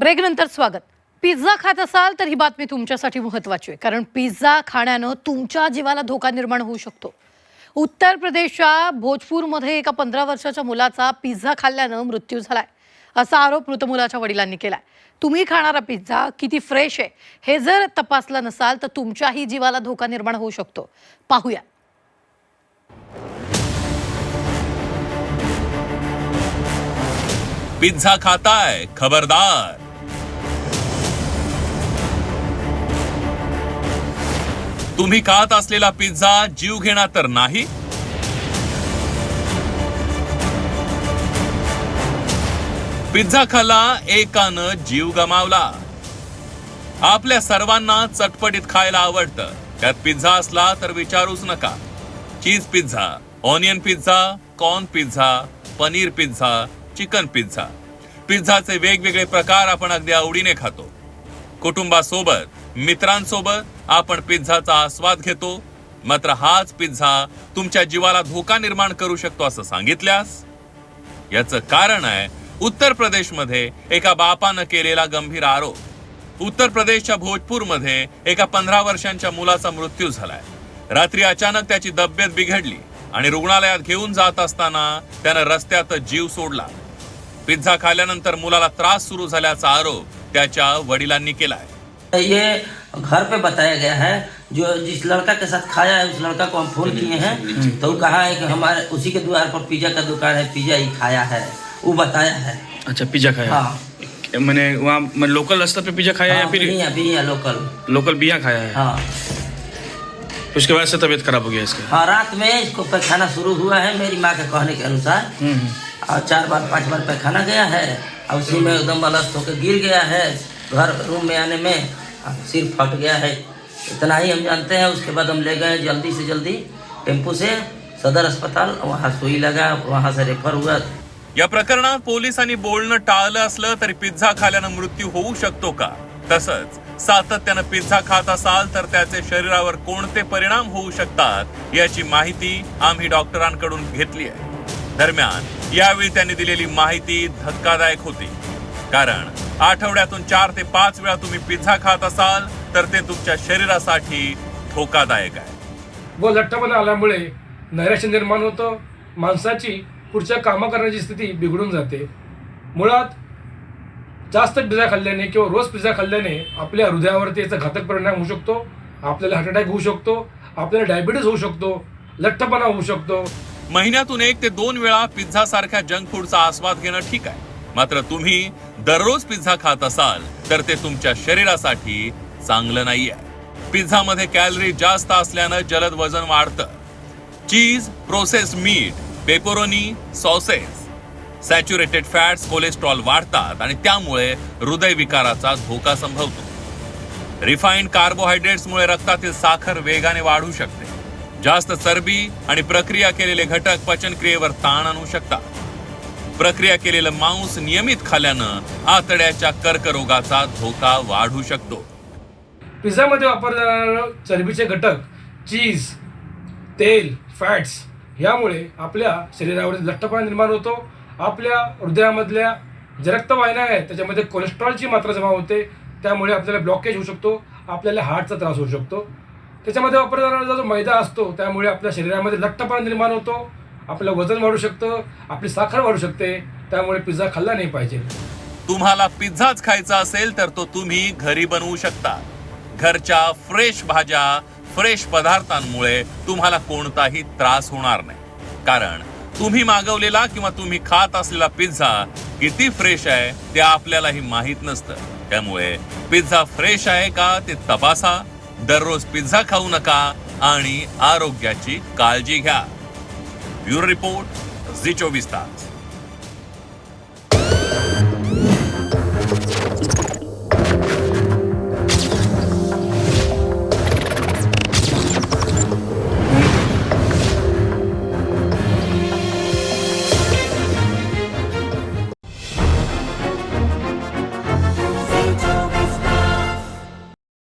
ब्रेकनंतर स्वागत. पिझ्झा खात असाल तर ही बातमी तुमच्यासाठी महत्त्वाची आहे, कारण पिझ्झा खाण्यानं तुमच्या जीवाला धोका निर्माण होऊ शकतो. उत्तर प्रदेशच्या भोजपूरमध्ये एका 15 वर्षाच्या मुलाचा पिझ्झा खाल्ल्यानं मृत्यू झालाय, असा आरोप मृत मुलाच्या वडिलांनी केलाय. तुम्ही खाणारा पिझ्झा किती फ्रेश आहे हे जर तपासलं नसाल तर तुमच्याही जीवाला धोका निर्माण होऊ शकतो. पाहूया. पिझ्झा खाताय, खबरदार. तुम्ही खात असलेला पिझ्झा जीव घेणा तर नाही. पिझ्झा खाल्ला, एकानं जीव गमावला. आपल्या सर्वांना चटपटीत खायला आवडतं, त्यात पिझ्झा असला तर विचारूच नका. Cheese pizza, onion pizza, corn pizza, paneer pizza, chicken pizza. पिझ्झाचे वेगवेगळे प्रकार आपण अगदी आवडीने खातो. कुटुंबासोबत, मित्रांसोबत आपण पिझ्झाचा आस्वाद घेतो. मात्र हाच पिझ्झा तुमच्या जीवाला धोका निर्माण करू शकतो असं सांगितल्यास? याचं कारण आहे उत्तर प्रदेशमध्ये एका बापानं केलेला गंभीर आरोप. उत्तर प्रदेशच्या भोजपूरमध्ये एका 15 वर्षांच्या मुलाचा मृत्यू झालाय. रात्री अचानक त्याची तब्येत बिघडली आणि रुग्णालयात घेऊन जात असताना त्यानं रस्त्यातच जीव सोडला. पिझ्झा खाल्ल्यानंतर मुलाला त्रास सुरू झाल्याचा आरोप त्याच्या वडिलांनी केलाय. ये घर पे बताया गया है, जो जिस लड़का के साथ खाया है उस लड़का को हम फोन किए हैं तो कहा है कि हमारे उसी के द्वार पर पिज्जा का दुकान है, पिज्जा ही खाया है, वो बताया है. अच्छा, पिज्जा खाया. हाँ, मैंने वहाँ लोकल स्तर पे पिज्जा खाया हाँ, या फिर बिया लोकल बिया खाया है? हाँ. उसके बाद से तबीयत खराब हो गया इसका? हाँ, रात में इसको पैखाना शुरू हुआ है मेरी माँ के कहने के अनुसार, और 4 बार 5 बार पैखाना गया है और उसी में एकदम अलस्त होकर गिर गया है. घर रूम में आने में सिर फट गया है, इतना ही हम जानते हैं. उसके बाद हम ले गए जल्दी से जल्दी टेम्पो से सदर अस्पताल, वहाँ सुई लगा, वहाँ से रेफर हुआ. या प्रकरणात पोलिसांनी बोलणं टाळलं असलं तरी पिझ्झा खाल्यानं मृत्यू होऊ शकतो का? तसंच सातत्यानं पिझ्झा खात असाल तर त्याचे शरीरावर कोणते परिणाम होऊ शकतात याची माहिती आम्ही डॉक्टरांकडून घेतली आहे. दरम्यान यावेळी त्यांनी दिलेली माहिती धक्कादायक होती, कारण आठवड्यातून 4 ते 5 वेळा तुम्ही पिझ्झा खात असाल तर ते तुमच्या शरीरासाठी धोकादायक आहे. व लठ्ठपणा आल्यामुळे नैराश्य निर्माण होतं. माणसाची पुढच्या कामं करण्याची स्थिती बिघडून जाते. मुळात जास्त पिझ्झा खाल्ल्याने किंवा रोज पिझ्झा खाल्ल्याने आपल्या हृदयावरती याचा घातक परिणाम होऊ शकतो. आपल्याला हार्ट अटॅक होऊ शकतो, आपल्याला डायबिटीज होऊ शकतो, लठ्ठपणा होऊ शकतो. महिन्यातून 1 ते 2 वेळा पिझ्झा सारख्या जंक फूडचा आस्वाद घेणं ठीक आहे. मात्र तुम्ही दररोज पिझ्झा खात असाल तर ते तुमच्या शरीरासाठी चांगलं नाहीये. पिझ्झामध्ये कॅलरी जास्त असल्यानं जलद वजन वाढतं. Cheese, processed meat, pepperoni, sauces, saturated fats cholesterol वाढतात आणि त्यामुळे हृदयविकाराचा धोका संभवतो. रिफाईंड कार्बोहायड्रेट्समुळे रक्तातील साखर वेगाने वाढू शकते. जास्त चरबी आणि प्रक्रिया केलेले घटक पचनक्रियेवर ताण आणू शकतात. प्रक्रिया केलेलं मांस नियमित खाल्ल्यानं आतड्याच्या कर्करोगाचा धोका वाढू शकतो. पिझ्झामध्ये वापरले जाणारे चरबीचे घटक, चीज, तेल, फॅट्स यामुळे आपल्या शरीरावर लठ्ठपणा निर्माण होतो. आपल्या हृदयामधल्या ज्या रक्तवाहिन्या आहेत त्याच्यामध्ये कोलेस्ट्रॉलची मात्रा जमा होते, त्यामुळे आपल्याला ब्लॉकेज होऊ शकतो, आपल्याला हार्टचा त्रास होऊ शकतो. त्याच्यामध्ये वापरला जाणारा जो मैदा असतो त्यामुळे आपल्या शरीरामध्ये लठ्ठपणा निर्माण होतो, आपलं वजन वाढू शकतं, आपली साखर वाढू शकते. त्यामुळे पिझ्झा खाल्ला नाही पाहिजे. तुम्हाला पिझ्झाच खायचा असेल तर तो तुम्ही घरी बनवू शकता. घरच्या फ्रेश भाज्या, फ्रेश पदार्थांमुळे तुम्हाला कोणताही त्रास होणार नाही, कारण तुम्ही मागवलेला किंवा तुम्ही खात असलेला पिझ्झा किती फ्रेश आहे ते आपल्यालाही माहीत नसतं. त्यामुळे पिझ्झा फ्रेश आहे का ते तपासा. दररोज पिझ्झा खाऊ नका आणि आरोग्याची काळजी घ्या. ब्युरो रिपोर्ट, झी 24 तास.